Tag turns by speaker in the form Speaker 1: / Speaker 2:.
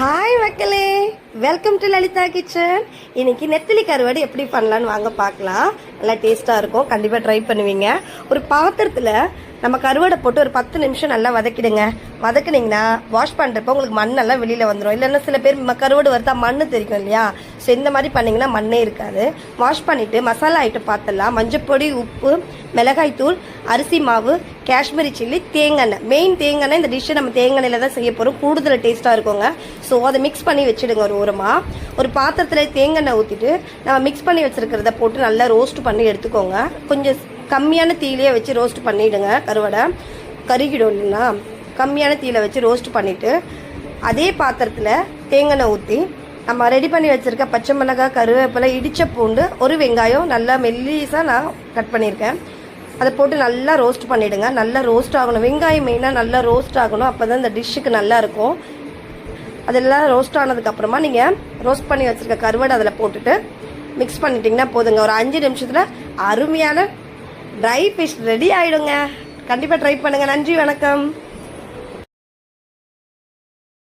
Speaker 1: Hi மக்களே, welcome to Lalitha kitchen. இன்னைக்கு நெத்திலி கருவாடு எப்படி பண்ணலான்னு வாங்க பார்க்கலாம். நல்லா டேஸ்ட்டாக இருக்கும், கண்டிப்பாக ட்ரை பண்ணுவீங்க. ஒரு பாத்திரத்தில் நம்ம கருவாடை போட்டு ஒரு 10 நிமிஷம் நல்லா வதக்கிடுங்க. வதக்குனீங்கன்னா வாஷ் பண்ணுறப்ப உங்களுக்கு மண்ணெல்லாம் வெளியில் வந்துடும். இல்லைன்னா சில பேர் கருவாடு வறுத்தா மண் தெரியும் இல்லையா? ஸோ இந்த மாதிரி பண்ணிங்கன்னா மண்ணே இருக்காது. வாஷ் பண்ணிவிட்டு மசாலா ஐட்டம் பார்த்துடலாம். மஞ்சப்பொடி, உப்பு, மிளகாய்த்தூள், அரிசி மாவு, காஷ்மீரி சில்லி, தேங்காய். மெயின் தேங்காய். இந்த டிஷ்ஷை நம்ம தேங்காயில் தான் செய்ய போகிறோம். கூடுதல் டேஸ்ட்டாக இருக்குங்க. ஸோ அதை மிக்ஸ் பண்ணி வச்சுடுங்க. ஒரு ஓரமாக ஒரு பாத்திரத்தில் தேங்காய் ஊற்றிட்டு நம்ம மிக்ஸ் பண்ணி வச்சுருக்கிறத போட்டு நல்லா ரோஸ்ட் பண்ணி எடுத்துக்கோங்க. கொஞ்சம் கம்மியான தீயிலே வச்சு ரோஸ்ட் பண்ணிவிடுங்க. கருவாடை கருகிடும் இல்லைன்னா கம்மியான தீயில வச்சு ரோஸ்ட் பண்ணிவிட்டு அதே பாத்திரத்தில் தேங்காய் ஊற்றி நம்ம ரெடி பண்ணி வச்சுருக்க பச்சை மிளகாய், கருவேப்பிலை, இடித்த பூண்டு, ஒரு வெங்காயம் நல்லா மெல்லிஸாக நான் கட் பண்ணியிருக்கேன். அதை போட்டு நல்லா ரோஸ்ட் பண்ணிவிடுங்க. நல்லா ரோஸ்ட் ஆகணும். வெங்காயம் மெயினாக நல்லா ரோஸ்ட் ஆகணும். அப்போ தான் இந்த டிஷ்ஷுக்கு நல்லா இருக்கும். அதெல்லாம் ரோஸ்ட் ஆனதுக்கப்புறமா நீங்கள் ரோஸ்ட் பண்ணி வச்சுருக்க கருவாடை அதில் போட்டுட்டு மிக்ஸ் பண்ணிட்டிங்கன்னா போதுங்க. ஒரு 5 நிமிஷத்தில் அருமையான ட்ரை ஃபிஷ் ரெடி ஆகிடுங்க. கண்டிப்பாக ட்ரை பண்ணுங்கள். நன்றி, வணக்கம்.